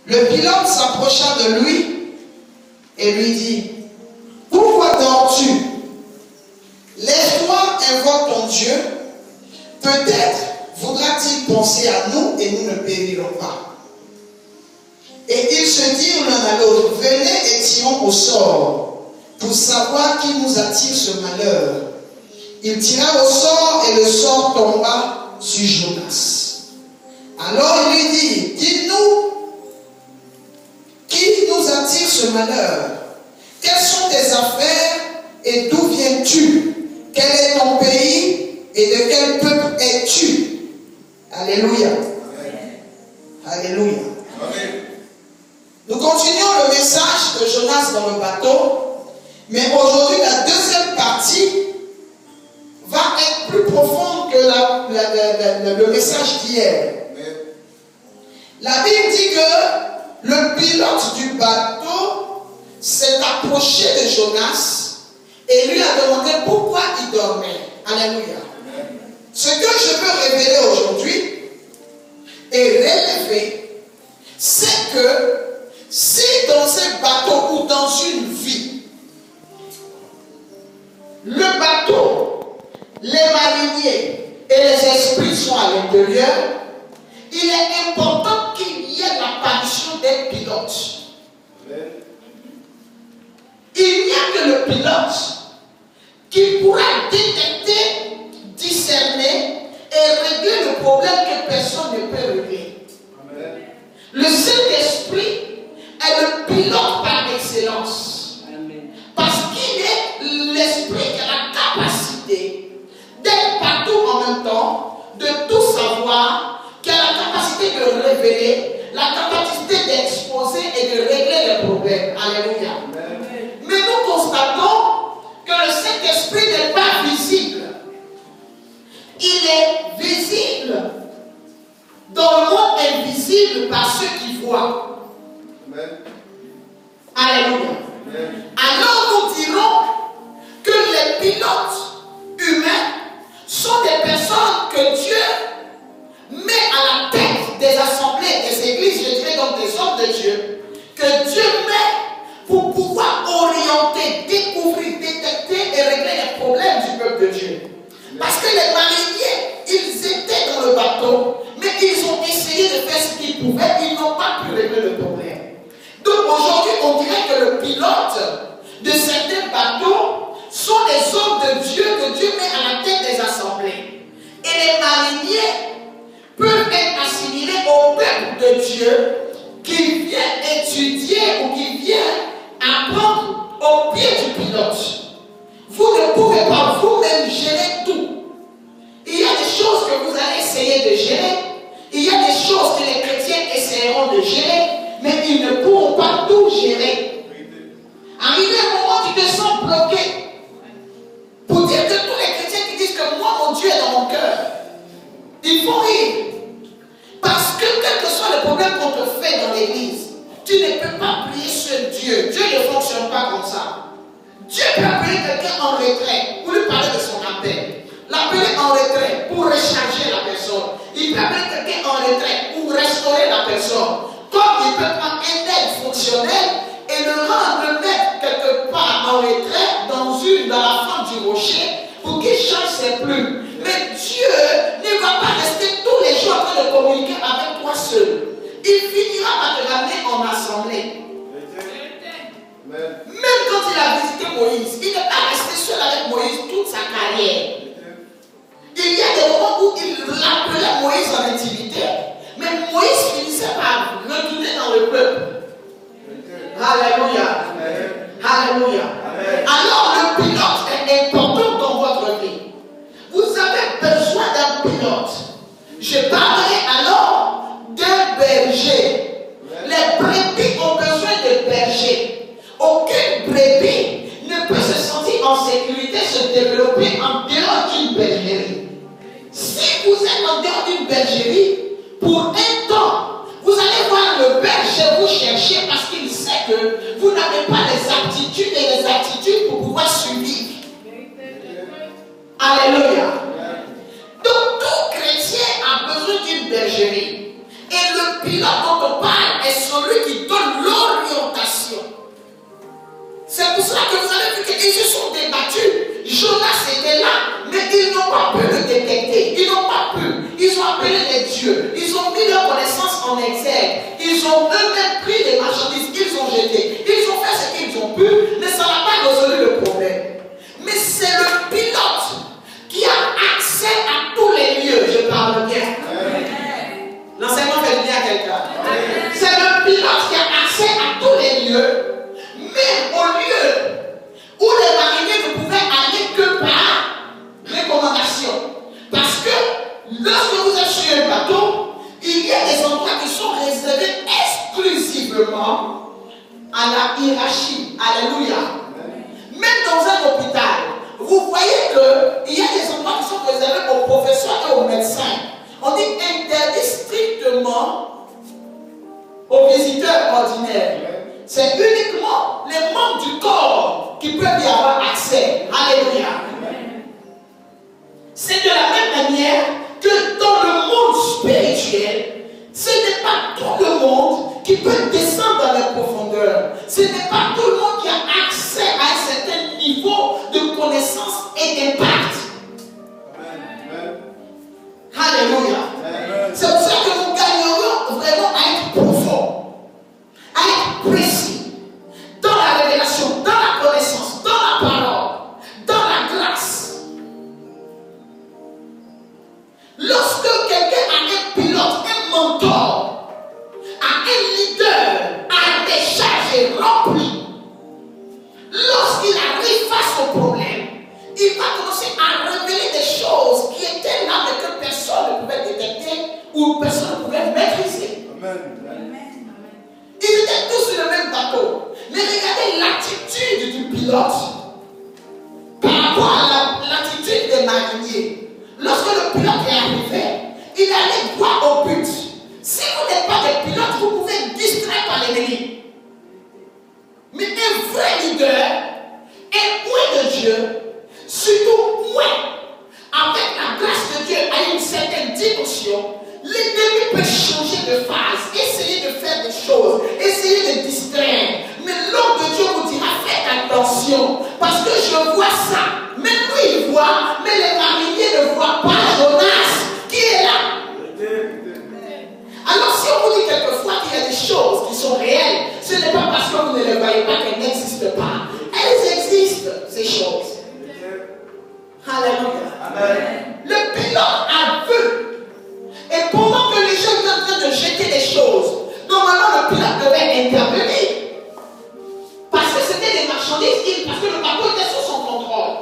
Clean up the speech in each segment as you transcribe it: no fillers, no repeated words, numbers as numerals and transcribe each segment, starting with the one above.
Le pilote s'approcha de lui et lui dit, pourquoi dors-tu? Lève-toi, invoque ton Dieu. Peut-être voudra-t-il penser à nous et nous ne périrons pas. Et ils se dirent l'un à l'autre, venez et tirons au sort pour savoir qui nous attire ce malheur. Il tira au sort et le sort tomba sur Jonas. Alors il lui dit, dis-nous, qui nous attire ce malheur? Quelles sont tes affaires et d'où viens-tu? Quel est ton pays et de quel peuple es-tu? Alléluia. Amen. Alléluia. Amen. Nous continuons le message de Jonas dans le bateau, mais aujourd'hui la deuxième partie va être plus profonde que le message d'hier. La Bible dit que le pilote du bateau s'est approché de Jonas et lui a demandé pourquoi il dormait. Alléluia. Ce que je veux révéler aujourd'hui et relever, c'est que si dans un bateau ou dans une vie, le bateau, les mariniers et les esprits sont à l'intérieur, il est important qu'il y ait l'apparition d'un pilote. Il n'y a que le pilote qui pourra détecter, discerner et régler le problème que personne ne peut régler. Amen. Le Saint-Esprit est le pilote par excellence. Amen. Parce qu'il est l'Esprit qui a la capacité d'être partout en même temps, de tout savoir, qui a la capacité de révéler, la capacité d'exposer et de régler les problèmes. Alléluia. Amen. Mais nous constatons que le Saint-Esprit n'est pas visible. Il est visible dans le monde invisible par ceux qui voient. Amen. Alléluia. Amen. Alors nous dirons que les pilotes humains sont des personnes que Dieu met à la tête des assemblées, des églises, je dirais donc des hommes de Dieu, que Dieu met pour pouvoir orienter, découvrir, détecter et régler les problèmes du peuple de Dieu. Parce que les mariniers, ils étaient dans le bateau, mais ils ont essayé de faire ce qu'ils pouvaient, ils n'ont pas pu régler le problème. Donc aujourd'hui, on dirait que le pilote de certains bateaux sont des hommes de Dieu que Dieu met à la tête des assemblées. Et les mariniers peuvent être assimilés au peuple de Dieu qui vient étudier ou qui vient apprendre au pied du pilote. Vous ne pouvez pas vous-même gérer tout. Il y a des choses que vous allez essayer de gérer. Il y a des choses que les chrétiens essaieront de gérer, mais ils ne pourront pas tout gérer. Arrivé un moment où tu te sens bloqué. Pour dire que tous les chrétiens qui disent que moi, mon Dieu est dans mon cœur, il faut rire. Parce que quel que soit le problème qu'on te fait dans l'église, tu ne peux pas prier seul Dieu. Dieu ne fonctionne pas comme ça. Dieu peut appeler quelqu'un en retrait pour lui parler de son appel. L'appeler en retrait pour recharger la personne. Il peut appeler quelqu'un en retrait pour restaurer la personne. Comme il peut prendre un aide fonctionnel et le mettre quelque part en retrait dans la fente du rocher pour qu'il change ses plumes. Mais Dieu ne va pas rester tous les jours en train de communiquer avec toi seul. Il finira par te ramener en assemblée. Même quand il a visité Moïse, il n'est pas resté seul avec Moïse toute sa carrière. Il y a des moments où il l'appelait Moïse en intimité, mais Moïse finissait par retourner dans le peuple. Alléluia. Alléluia. Alors le pilote est important dans votre vie. Vous avez besoin d'un pilote. Je parlerai alors d'un berger. Les brebis ont besoin de berger. Aucune brebis ne peut se sentir en sécurité, se développer en dehors d'une bergerie. Si vous êtes en dehors d'une bergerie, pour un temps, vous allez voir le berger vous chercher parce qu'il sait que vous n'avez pas les aptitudes et les attitudes pour pouvoir survivre. Alléluia. Donc tout chrétien a besoin d'une bergerie. Et le pilote dont on parle est celui ils ont eux-mêmes pris des marchandises, ils ont jeté, ils ont fait ce qu'ils ont pu, mais ça n'a pas résolu le problème. Mais c'est le pilote qui a accès à tous les lieux, je parle bien. L'enseignement fait bien à quelqu'un. C'est le pilote qui a accès à tous les lieux, mais au lieu où les mariniers ne pouvaient aller que par recommandation. Parce que lorsque vous êtes sur un bateau, il y a des endroits qui sont réservés exclusivement à la hiérarchie. Alléluia. Même dans un hôpital, vous voyez qu'il y a des endroits qui sont réservés aux professeurs et aux médecins. On dit interdit strictement aux visiteurs ordinaires. C'est uniquement les membres du corps qui peuvent y avoir accès. Alléluia. C'est de la même manière que dans le monde spirituel, ce n'est pas tout le monde qui peut descendre dans les profondeurs. Ce n'est pas tout le monde qui a accès à un certain niveau de connaissance et d'impact. Alléluia. C'est pour ça que nous gagnerions vraiment à être profonds, à être précis dans la révélation, dans la connaissance, dans la parole, dans la grâce. Lorsque quelqu'un a un pilote, un mentor, a un leader, a des charges remplies, lorsqu'il arrive face au problème, il va commencer à révéler des choses qui étaient là mais que personne ne pouvait détecter ou personne ne pouvait maîtriser. Amen. Ils étaient tous sur le même bateau. Mais regardez l'attitude du pilote par rapport à l'attitude des mariniers. Lorsque le pilote est arrivé, il allait droit au but. Si vous n'êtes pas des pilotes, vous pouvez être distrait par l'ennemi. Mais un vrai leader, un point de Dieu, surtout moi, avec la grâce de Dieu à une certaine dimension, l'ennemi peut changer de phase, essayer de faire des choses, essayer de distraire. Mais l'homme de Dieu vous dira, faites attention, parce que je vois ça. Même lui, il voit, mais les mariniers ne voient pas Jonas qui est là. Alors si on vous dit quelquefois qu'il y a des choses qui sont réelles, ce n'est pas parce que vous ne les voyez pas qu'elles n'existent pas. Elles existent, ces choses. Alléluia. Amen. Le pilote a vu. Et pendant que les gens étaient en train de jeter des choses, normalement le pilote devait intervenir. Parce que c'était des marchandises, parce que le bateau était sous son contrôle.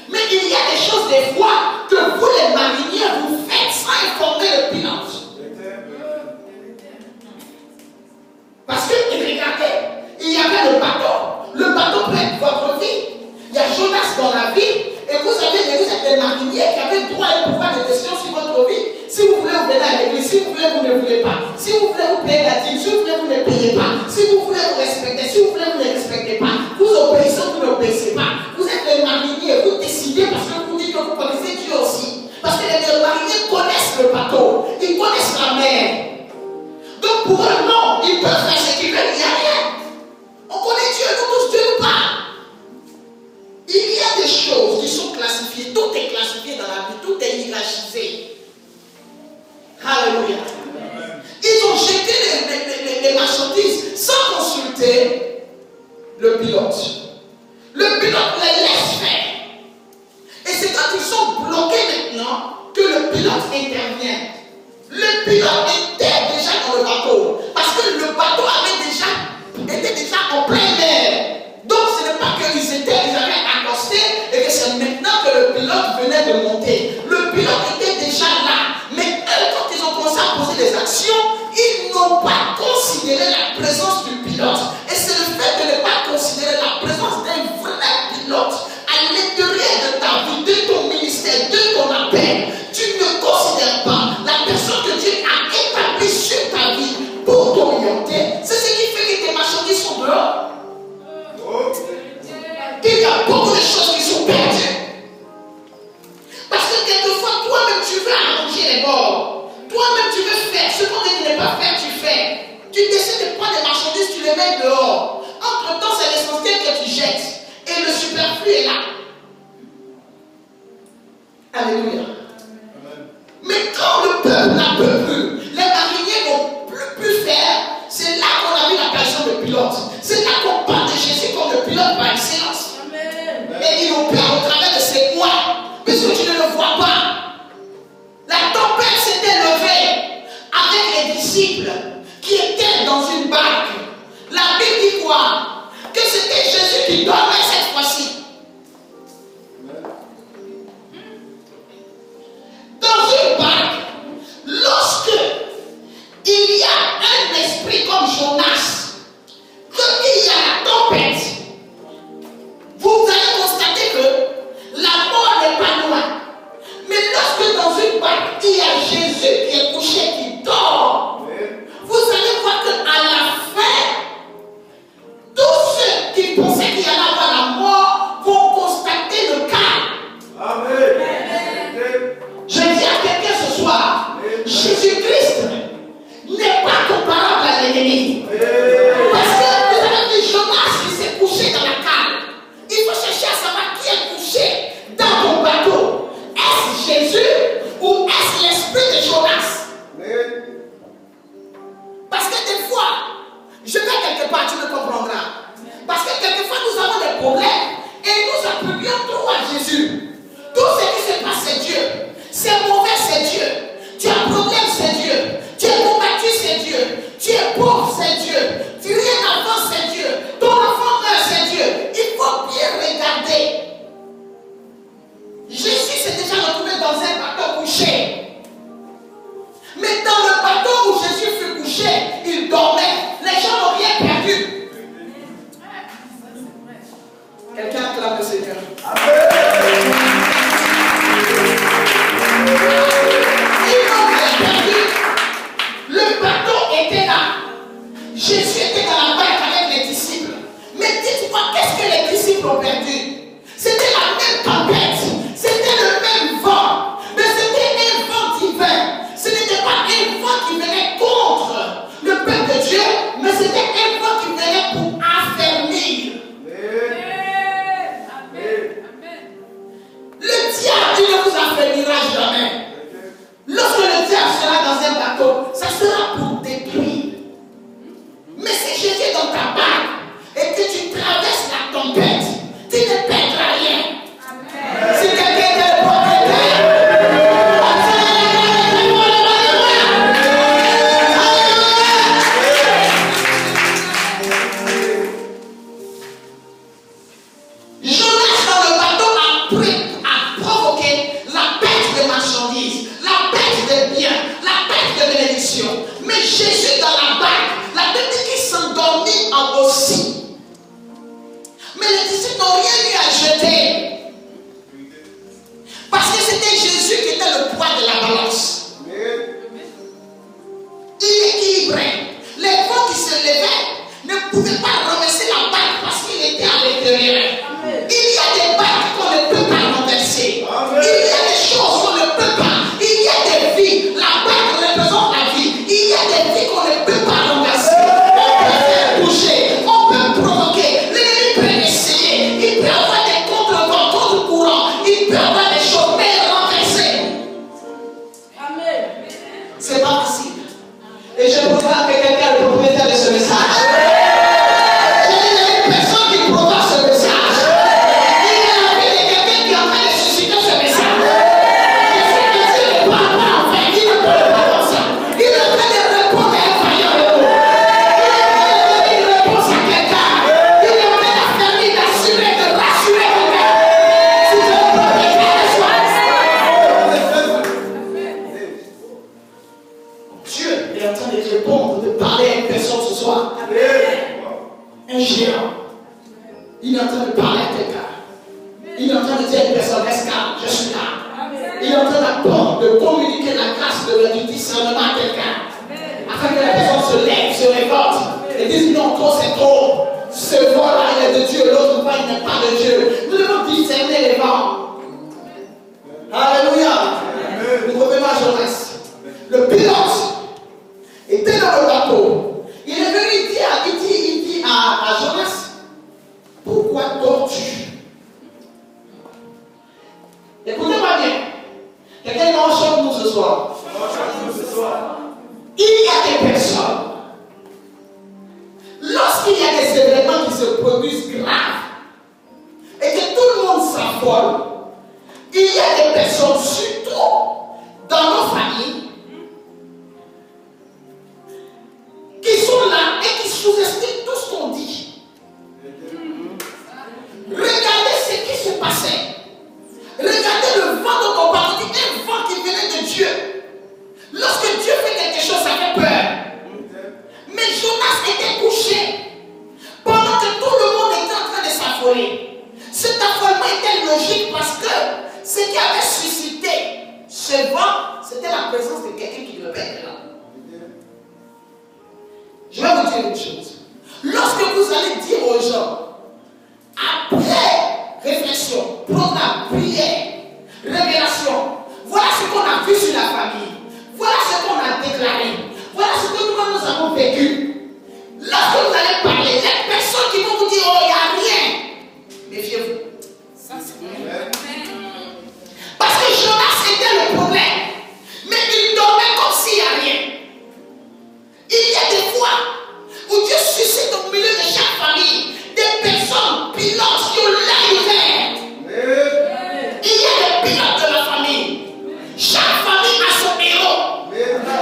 Mais il y a des choses des fois que vous les mariniers vous faites sans informer le pilote. Parce que regardez, il y avait le bateau peut être votre vie. Il y a Jonas dans la vie. Et vous êtes des mariniers qui avez droit et pouvoir de décision sur votre vie. Si vous voulez, vous venez à l'église. Si vous voulez, vous ne voulez pas. Si vous voulez, vous payez la dîme. Si vous voulez, vous ne payez pas. Si vous voulez, vous respectez. Si vous voulez, vous ne respectez pas. Vous obéissez, vous n'obéissez pas. Vous êtes des mariniers. Vous décidez parce que vous dites que vous connaissez Dieu aussi. Parce que les mariniers connaissent le bateau. Ils connaissent la mer. Donc pour eux, non, ils peuvent faire ce qu'ils veulent. Il n'y a rien. On connaît Dieu. Nous tous, Dieu nous parle. Il y a des choses qui sont classifiées, tout est classifié dans la vie, tout est hiérarchisé. Alléluia. Ils ont jeté les marchandises sans consulter le pilote. Le pilote les laisse faire. Et c'est quand ils sont bloqués maintenant que le pilote intervient. Le pilote était déjà dans le bateau. Parce que le bateau était déjà en pleine mer. Donc ce n'est pas qu'ils avaient accosté et que c'est maintenant que le pilote venait de monter. Le pilote était déjà là. Mais eux, quand ils ont commencé à poser des actions, ils n'ont pas considéré la présence du pilote. Et c'est le fait de ne pas considérer la présence d'un vrai pilote à l'intérieur de ta vie, de ton ministère, de ton appel. Tu ne considères pas la personne que Dieu a établie sur ta vie pour t'orienter. C'est ce qui fait que tes marchandises sont dehors. Il y a beaucoup de choses qui sont perdues. Parce que quelquefois, toi-même, tu veux arranger les bords. Toi-même, tu veux faire. Ce qu'on dit de ne pas faire, tu fais. Tu décides de prendre des marchandises, tu les mets dehors. Entre-temps, c'est l'essentiel que tu jettes. Et le superflu est là. Alléluia. Mais quand le peuple n'a plus, les mariniers n'ont plus pu faire, c'est pilote. C'est là qu'on parle de Jésus comme le pilote par excellence. Et il opère au travers de ses moyens, puisque tu ne le vois pas. La tempête s'était levée avec les disciples qui étaient dans une barque. La Bible dit quoi? Que c'était Jésus qui dormait cette fois-ci. Dans une barque, lorsque il y a un esprit comme Jonas, quand il y a la tempête, vous allez constater que la mort n'est pas loin. Mais lorsque dans une barque, il y a Jésus qui est couché, qui dort, vous allez voir qu'à la fin, tous ceux qui pensaient qu'il y allait avoir la mort vont constater le calme. Amen. Je dis à quelqu'un ce soir, Jésus-Christ n'est pas comparable à l'ennemi. Parce que vous avez vu Jonas qui s'est couché dans la cale. Il faut chercher à savoir qui est couché dans ton bateau. Est-ce Jésus ou est-ce l'esprit de Jonas? Parce que des fois, je vais quelque part, tu me comprendras. Parce que quelquefois nous avons des problèmes et nous attribuons trop à Jésus. Tout ce qui se passe, c'est Dieu. C'est mauvais, c'est Dieu. Tu as un problème, c'est Dieu. Tu es combattu, c'est Dieu. Tu es pauvre, c'est Dieu. Tu rien avant, c'est Dieu. Ton enfant meurt, c'est Dieu. Il faut bien regarder. Jésus s'est déjà retrouvé dans un bateau couché. Mais dans le bateau où Jésus fut couché, il dormait. Les gens n'ont rien perdu. Quelqu'un acclame le Seigneur. Ils n'ont rien perdu. Le bateau était là. Jésus était dans la barque avec les disciples. Mais dites-moi, qu'est-ce que les disciples ont perdu? C'était la même tempête. C'était le même vent. Mais c'était un vent divin. Ce n'était pas un vent qui venait contre le peuple de Dieu, mais c'était un vent qui venait pour affermir. Le diable, il ne vous affermira jamais. Lorsque le diable sera dans un bateau, ça sera pour détruire. Mais si Jésus est dans ta barque et que tu traverses la tempête, tu ne perdras rien. Si quelqu'un est bon, Jonas dans le bateau a provoqué la perte de marchandises, la perte de biens, la perte de bénédiction. Mais Jésus dans la barque, la Bible dit qu'il s'endormit en aussi. Mais les disciples n'ont rien eu à jeter. Parce que c'était Jésus qui était le poids de la balance. Il équilibrait. Les vents qui se levaient ne pouvaient pas renverser la barque parce qu'il était à l'intérieur. Il y a des barques qu'on ne peut pas renverser. Il y a des choses qu'on ne peut pas. Il y a des vies. La barque représente la vie. Il y a des vies qu'on ne peut pas renverser. On peut faire bouger. On peut provoquer. L'ennemi peut essayer. Il peut avoir des contre-vents, contre-courants. Il peut avoir des choses, mais renverser. C'est pas facile. Et je préfère que quelqu'un est le propriétaire de ce message. Un géant. Il est en train de parler à quelqu'un. Il est en train de dire à une personne, reste calme, je suis là. Il est en train de communiquer la grâce du discernement à quelqu'un. Afin que la personne se lève, se révolte et dise non, trop c'est trop. Ce vent-là, il est de Dieu, l'autre vent, il n'est pas de Dieu. Nous devons discerner les vents. Alléluia. Nous revenons à Jonas. Le pilote était dans le bateau. Il est venu dire, il dit à Jonas, pourquoi dors-tu? Écoutez-moi bien. Quelqu'un m'enchante nous ce soir. Il y a des personnes, lorsqu'ils lorsqu'il y a des événements qui se produisent graves et que tout le monde s'affole, il y a des personnes, surtout dans nos familles, qui sont là et qui sous-estiment tout ce qu'on dit. Regardez ce qui se passait. Regardez le vent dont on parle, un vent qui venait de Dieu. Lorsque Dieu fait quelque chose, ça fait peur. Mais Jonas était couché pendant que tout le monde était en train de s'affoler. Cet affolement était logique parce que ce qui avait suscité ce vent, c'était la présence de quelqu'un qui devait être là. Je vais vous dire une chose. Lorsque vous allez dire aux gens, après réflexion, programme, prière, révélation, voilà ce qu'on a vu sur la famille, voilà ce qu'on a déclaré, voilà ce que nous avons vécu. Lorsque vous allez parler, il y a des personnes qui vont vous dire, oh, il n'y a rien. Méfiez-vous. Ça, c'est vrai. Parce que Jonas était le problème, mais il dormait comme s'il n'y a rien. Il y a des fois où Dieu suscite au milieu de chaque famille des personnes pilotes qui ont l'œil ouvert. Il y a des pilotes de la famille. Chaque famille a son héros.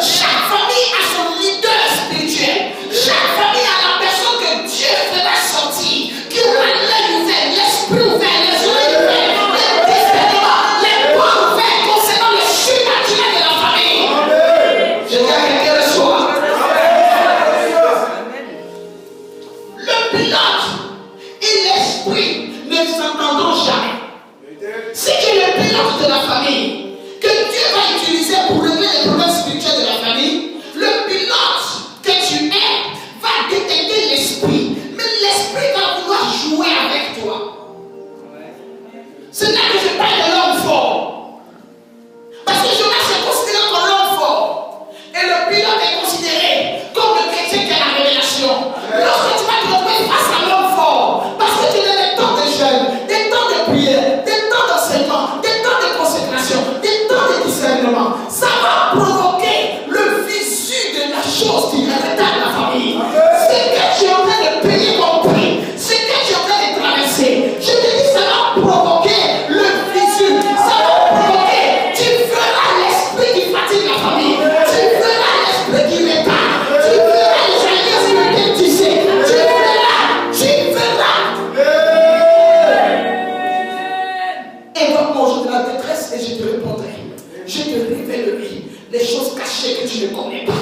Chaque famille a son leader spirituel. Chaque famille a la personne que Dieu fera sortir, qui aura l'œil ouvert, l'esprit ouvert, les oreilles ouvertes, les discernements, les points ouverts concernant le surnaturel de la famille. Je dis à quelqu'un le soir. Le pilote et l'esprit ne s'entendront jamais. Si tu es le pilote de la famille, que Dieu va utiliser pour régler les problèmes spirituels de la famille, le pilote que tu es va détecter l'esprit, mais l'esprit va vouloir jouer avec toi. C'est là que je parle de l'homme fort. Parce que Jonas est considéré comme l'homme fort. Et le pilote est considéré comme le chrétien qui a la révélation. Lorsque tu vas te retrouver face à l'homme fort, parce que tu as des temps de jeûne, des temps de prière, des temps d'enseignement, des temps de consécration, des temps de discernement, ça va provoquer le visu de la chose qui retarde la famille. C'est que tu es en train de payer ton prix, c'est que tu es en train de traverser. Je te dis, ça va provoquer le visu, ça va provoquer. Tu feras l'esprit qui fatigue la famille, tu feras l'esprit qui retarde, tu feras les alliances spirituelles, tu sais, tu feras. Invoque-moi aujourd'hui la détresse et je te répondrai. Je te révélerai les choses cachées que tu ne connais pas.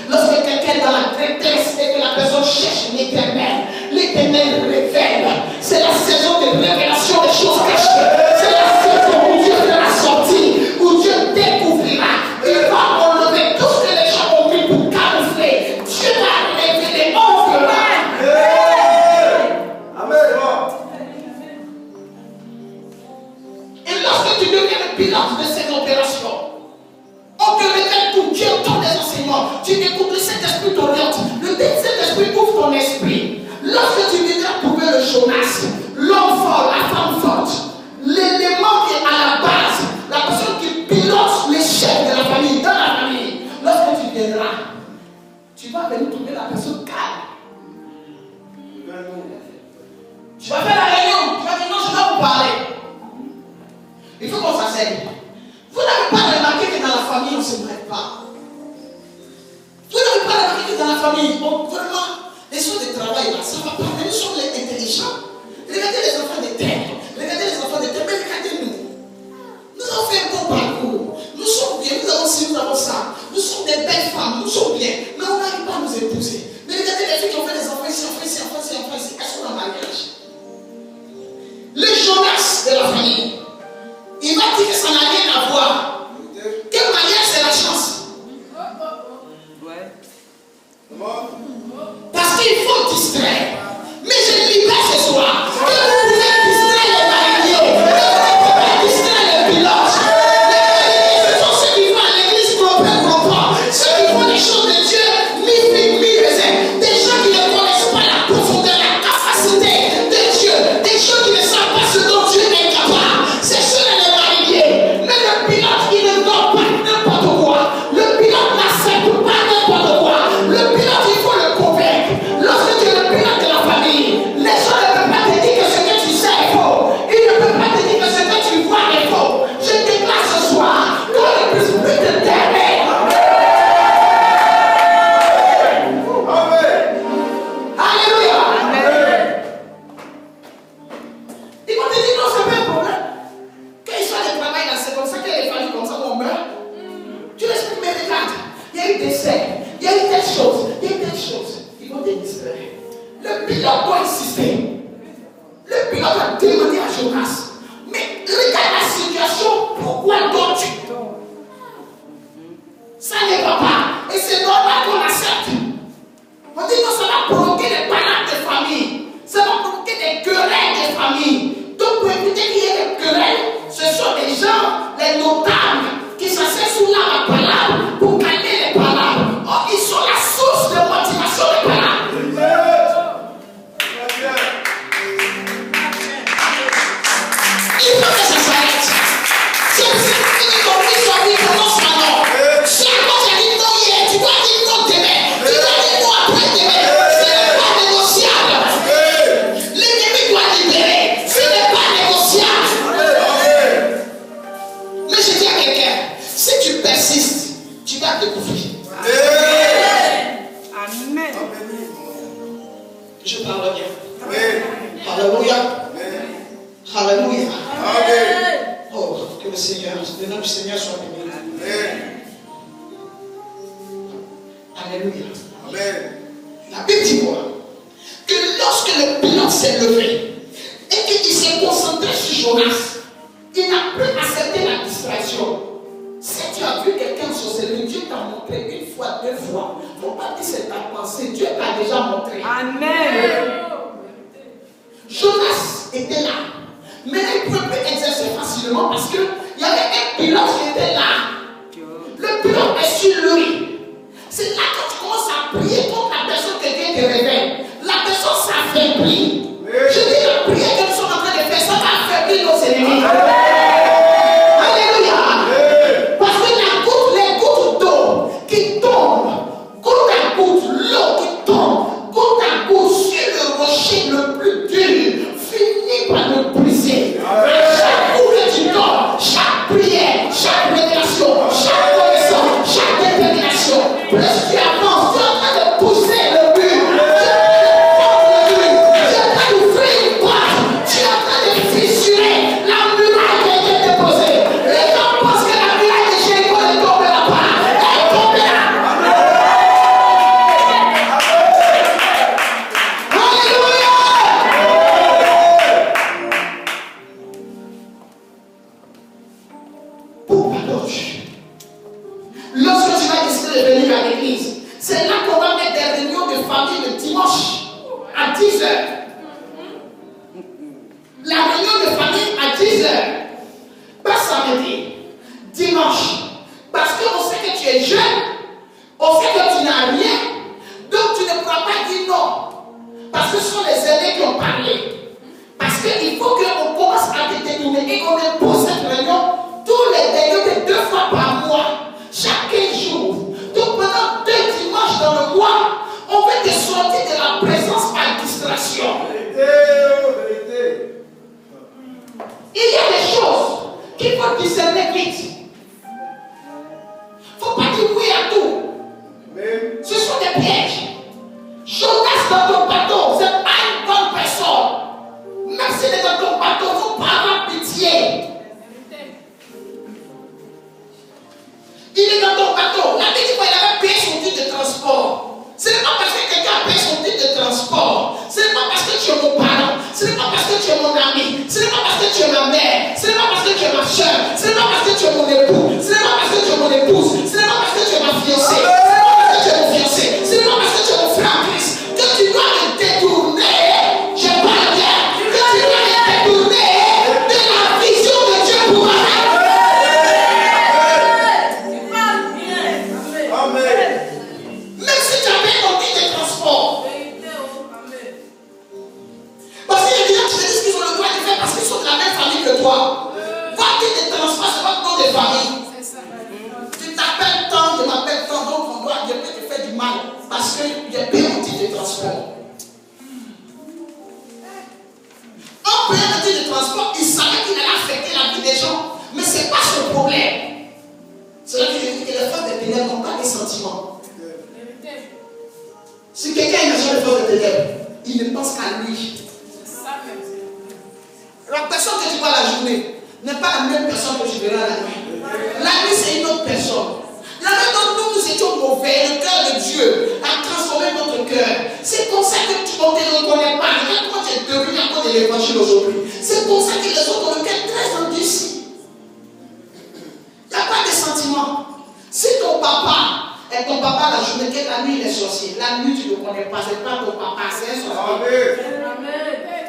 Lorsque quelqu'un est dans la détresse et que la personne cherche l'éternel révèle. C'est la saison de révélation des choses cachées. C'est la saison où Dieu fera sortir, où Dieu découvrira. Il va enlever tout ce que les gens ont mis pour camoufler. Dieu va révéler, on fera. Amen. Et lorsque tu deviens le pilote de cette opération, on te révèle tout, tu entends des enseignements, tu découvres le Saint-Esprit t'oriente, le Saint-Esprit ouvre ton esprit. Lorsque tu viendras trouver le Jonas, l'homme fort, la femme forte, l'élément qui est à la base, la personne qui pilote les chefs de la famille, dans la famille, lorsque tu viendras, tu vas venir trouver la personne calme. Tu vas faire la réunion, tu vas dire non, je vais vous parler. Il faut qu'on s'asseye. Vous n'avez pas remarqué que dans la famille, on ne se brève pas. Vous n'avez pas remarqué que dans la famille, vraiment, les choses de travail, là, ça va pas. Nous sommes les intelligents. Regardez les enfants de terre. Regardez les enfants de terre. Mais regardez-nous. Nous avons fait un bon parcours. Nous sommes bien. Nous avons ci, nous avons ça. Nous sommes des belles femmes. Nous sommes bien. Mais on n'arrive pas à nous épouser. Mais regardez les filles qui ont fait des enfants ici, enfants ici, enfants ici, enfants ici. Elles sont dans le mariage. Le Jonas de la famille. Il va dire que ça n'a rien à voir. Quelle manière c'est la chance? Parce qu'il faut distraire. Mais je libère ce soir que vous pouvez distraire Le pilote doit insister. Le pilote a demandé à Jonas, mais regarde la situation, pourquoi donc tu ça ne va pas. Et c'est normal qu'on accepte. On dit non, ça va provoquer des palabres de famille. Ça va provoquer des querelles de famille. Donc pour éviter qu'il y ait des querelles, ce sont des gens, les notables, qui s'asseyent sous la parole pour calmer les paroles. Oh, ils sont la source de motivation des paroles. Il faut que ça s'arrête. C'est une compris sur lui pendant ce moment. Si à moi j'ai dit non hier, tu dois dire non demain. Tu dois dire non après-demain. Ce n'est pas négociable. L'ennemi doit libérer. Ce n'est pas négociable. Mais je dis à quelqu'un, si tu persistes, tu vas découvrir. Amen. Je parle bien. Alléluia. Alléluia. Oh, que le Seigneur, le nom du Seigneur soit béni. Alléluia. La Bible dit quoi? Que lorsque le pilote s'est levé et qu'il s'est concentré sur Jonas, il n'a plus accepté la distraction. Si tu as vu quelqu'un sorceller, Dieu t'a montré une fois, deux fois. Il ne faut pas dire c'est ta pensée. Dieu t'a déjà montré. Amen. Jonas était là. Mais il ne pouvait plus exercer facilement parce qu'il y avait un pilote qui était là. Le pilote est sur lui. C'est là que tu commences à prier contre la personne que Dieu te révèle. La personne s'affaiblit. Je dis la prière que nous sommes en train de faire, ça va affaiblir nos ennemis. Alléluia. Parce que les gouttes d'eau qui tombent, goutte à goutte, l'eau qui tombe, goutte à goutte sur le rocher le plus dur, finit par le briser. Chaque coup que tu donnes, chaque prière, chaque révélation, chaque connaissance, chaque détermination, plus tu avances, tu es en train de pousser le but. Tu es en train d'ouvrir une porte. Tu es en train de fissurer la muraille qui a été déposée. Les gens pensent que la muraille de Jéricho ne tombera pas. Elle tombera. Alléluia. Pourquoi donc? Lorsque tu vas décider de venir à l'église, c'est là qu'on va mettre des réunions de famille le dimanche à 10h. La réunion de famille à 10h. Pas samedi, dimanche. Parce qu'on sait que tu es jeune, on sait que tu n'as rien, donc tu ne pourras pas dire non. Parce que ce sont les aînés qui ont parlé. Parce qu'il faut qu'on commence à te détourner et qu'on impose cette réunion tous les derniers 2 fois par mois, chaque 15 jours. Donc pendant 2 dimanches dans le mois, on va te sortir de la présence par distraction. Il y a des choses qu'il faut discerner vite. Il ne faut pas dire oui à tout. Ce sont des pièges. Jonas dans ton bateau, c'est pas une bonne personne. Même s'il est dans ton bateau, il ne faut pas avoir pitié. Il est dans ton bateau. La Bible dit qu'il avait payé son titre de transport. Ce n'est pas parce que quelqu'un a payé son titre de transport. Ce n'est pas parce que tu es mon parent. Ce n'est pas parce que tu es mon ami. Ce n'est pas parce que tu es ma mère. Ce n'est pas parce que tu es ma soeur. Ce n'est pas parce que tu es mon époux. Ce n'est pas parce que tu es mon épouse. Ce n'est pas parce que tu es ma fiancée. Ce n'est pas parce que tu es mon fiancé. Ce n'est pas parce que tu es mon frère en Christ que tu dois me détourner. Je parle bien. Que tu dois me détourner de la vision de Dieu pour ma vie. Même si tu avais ton titre de transport. Parce qu'il y a des gens qui te disent qu'ils ont le droit de faire parce qu'ils sont de la même famille que toi. Votre titre de transport, c'est votre nom de famille. Tu t'appelles tant, je m'appelle tant, donc on doit, je peux te faire du mal parce que j'ai payé mon titre de transport. En payant le titre de transport, il savait qu'il allait affecter la vie des gens. Mais ce n'est pas son problème. C'est là qu'il dit que les forces des ténèbres n'ont pas des sentiments. Si quelqu'un est dans les forces des ténèbres, il ne pense qu'à lui. La personne que tu vois la journée n'est pas la même personne que tu verras la nuit. La nuit, c'est une autre personne. La même dont nous étions mauvais, le cœur de Dieu a transformé notre cœur. C'est comme ça que on ne te reconnaît pas. Regarde comment tu es devenu à cause de l'évangile aujourd'hui. C'est comme ça que les autres ont le cœur très endurci. Il n'y a pas de sentiment. Si ton papa est ton papa la journée, que la nuit il est sorcier, la nuit tu ne le connais pas, c'est pas ton papa, c'est un sorcier. Amen.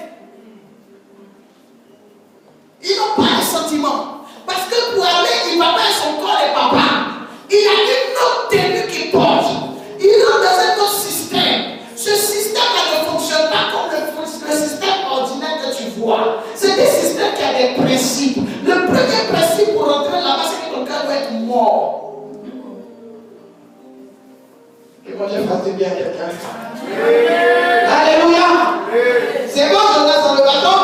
Ils n'ont pas de sentiment. Parce que pour aller, il va pas son corps et papa. Il a une autre tenue qu'il porte. Il rentre dans un autre système. Ce système-là ne fonctionne pas comme le système ordinaire que tu vois. C'est des systèmes qui ont des principes. Le premier principe pour rentrer là-bas, c'est que ton cœur doit être mort. Et moi, j'ai fait bien quelqu'un. Alléluia. C'est bon, Jonas dans le bateau?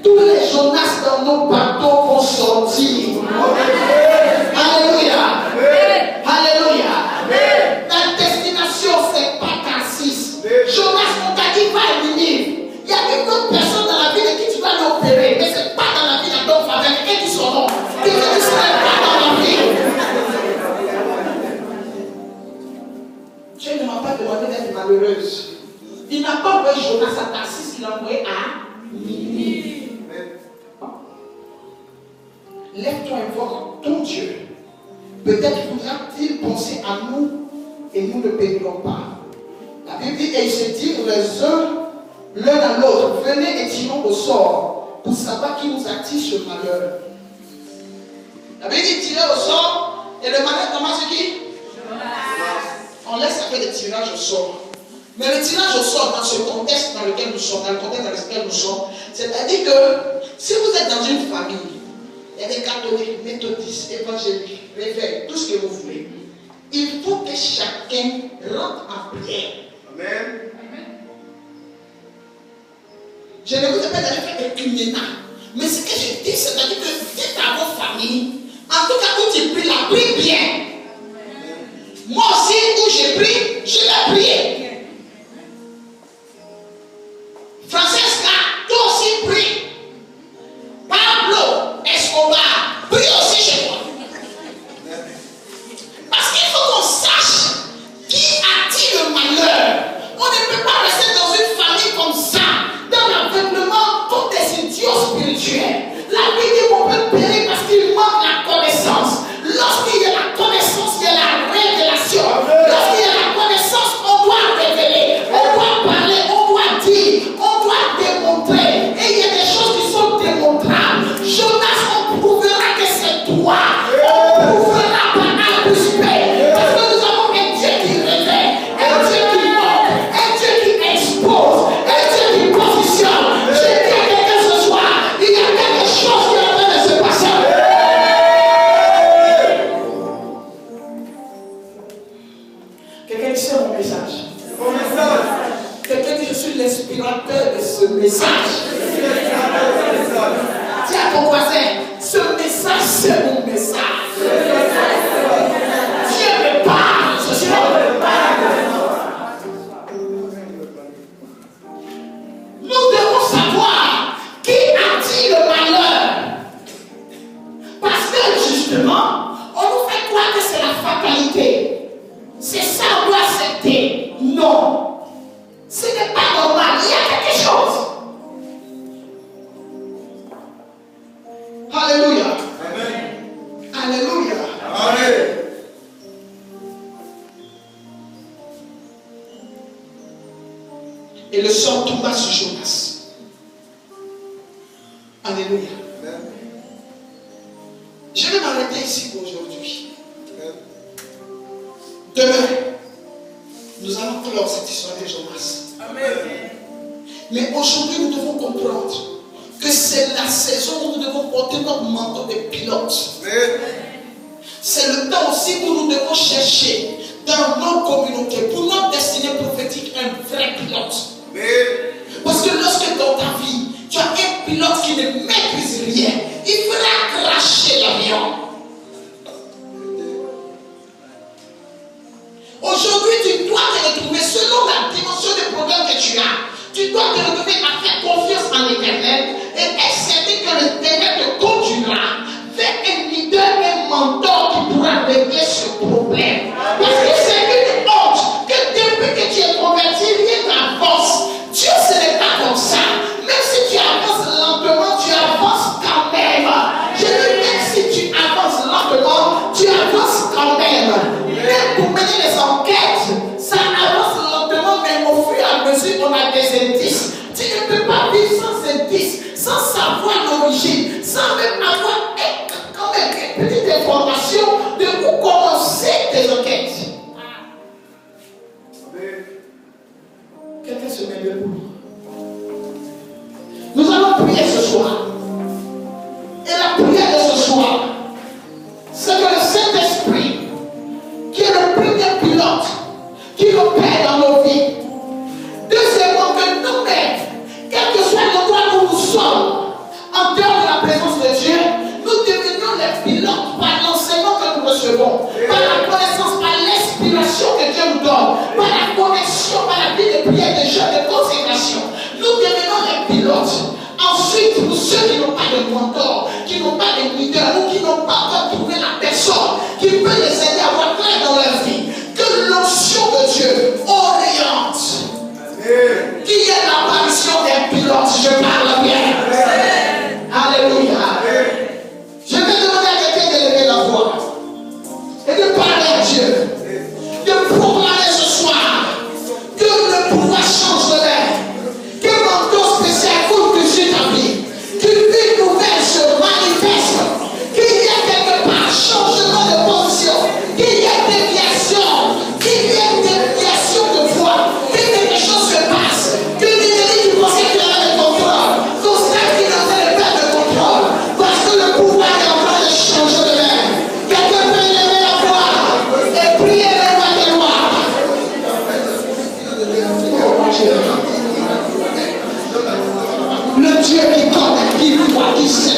Tous les Jonas dans nos bateaux vont sortir. Alléluia. Alléluia. La destination, c'est pas Tarsis. Jonas, on t'a dit va à Ninive. Il y a une autre personne dans la vie de qui tu vas l'opérer, mais c'est pas dans la vie de ton frère. Quelqu'un qui son nom. Quelqu'un qui serait pas dans la vie. Dieu ne m'a pas demandé d'être malheureuse. Il n'a pas envoyé Jonas à Tarsis, il l'a envoyé à Ninive. Lève-toi et vois ton Dieu. Peut-être voudra-t-il penser à nous et nous ne périrons pas. La Bible dit, et ils se dirent les uns l'un à l'autre, venez et tirons au sort pour savoir qui nous attire ce malheur. La Bible dit tirer au sort et le malheur commence qui? On laisse faire des tirages au sort. Mais le tirage au sort dans ce contexte dans lequel nous sommes, dans le contexte dans lequel nous sommes, c'est-à-dire que si vous êtes dans une famille, il y a des catholiques, méthodistes, évangéliques, réveils, tout ce que vous voulez. Il faut que chacun rentre en prière. Amen. Je ne vous ai pas d'aller faire écuménat. Mais ce que je dis, c'est-à-dire que dites à vos familles, en tout cas où tu pries, la prie bien. Moi aussi, où j'ai prié, je l'ai prié. Francesca, toi aussi prie. Pablo Escobar, prie aussi chez toi. Parce qu'il faut qu'on sache qui attire le malheur. On ne peut pas rester dans une famille comme ça, dans l'aveuglement comme des idiots spirituels. La vie dit qu'on peut périr parce qu'il manque la connaissance. Lorsqu'il y a la connaissance, il y a la révélation. Lorsqu'il y a la connaissance, on doit révéler, on doit parler, on doit dire, on doit démontrer. Et il y a des choses qui sont démontrables. Jonas, on prouvera que c'est toi. On prouvera par A plus B. Parce que nous avons un Dieu qui révèle, un Dieu qui montre, un Dieu qui expose, un Dieu qui positionne. Je dis à quelqu'un ce soir, il y a quelque chose qui est en train de se passer. Quelqu'un dit c'est mon message. Mon message. Quelqu'un dit je suis l'inspirateur de ce message. Dis à ton voisin, ce message c'est mon message. Dieu me parle ce soir. Nous devons savoir qui attire le malheur. Parce que justement, on nous fait croire que c'est la fatalité. C'est ça, on doit accepter. Non. Ce n'est pas normal. Il y a quelque chose. Alléluia. Amen. Alléluia. Amen. Et le sort tomba sur Jonas. Alléluia. Amen. Je vais m'arrêter ici pour aujourd'hui. Demain, nous allons clore cette histoire de Jonas. Amen. Mais aujourd'hui, nous devons comprendre que c'est la saison où nous devons porter notre manteau de pilote. C'est le temps aussi où nous devons chercher dans nos communautés, pour notre destinée prophétique, un vrai pilote. Parce que lorsque dans ta vie, tu as un pilote qui ne maîtrise rien, il fera cracher l'avion. Aujourd'hui, tu dois te retrouver selon la dimension des problèmes que tu as. Tu dois te retrouver à faire confiance en l'Éternel et être certain que l'Éternel te conduira vers un leader, un mentor qui pourra régler avoir des indices. Tu ne peux pas vivre sans indices, sans savoir l'origine, sans même avoir quand même une petite information de où commencer tes enquêtes. Quelqu'un se met debout. Nous allons prier ce soir. Et la prière de ce soir, c'est que le Saint-Esprit, qui est le premier pilote, qui opère dans nos vies. Deuxièmement, que nous-mêmes, quel que soit l'endroit où nous sommes, en dehors de la présence de Dieu, nous devenions les pilotes par l'enseignement que nous recevons, par la connaissance, par l'inspiration que Dieu nous donne, par la connexion, par la vie de prière, de jeûne, de consécration. Nous devenons les pilotes. Ensuite, pour ceux qui n'ont pas de mentor, qui n'ont pas de leader ou qui n'ont pas encore trouvé la personne qui peut les aider à voir clair dans leur vie, que l'onction de Dieu oriente. Qui est l'apparition des pilotes? Je parle bien. Alléluia. Je vais demander à quelqu'un d'élever la voix et de parler à Dieu, de proclamer ce soir que le pouvoir change de l'air, que mon don spécial ouvre sur ta vie, qu'une vie nouvelle se manifeste, qu'il y ait quelque part changement de position, qu'il y ait déviation, qu'il y ait déviation de foi, que quelque chose se passe, que l'ennemi qui pensait qu'il avait le contrôle constate qu'il n'a pas le contrôle, parce que le pouvoir est en train de changer de l'air. Quelqu'un peut élever la voix et prier les voix de gloire. Le Dieu qui connaît, qui voit, qui sait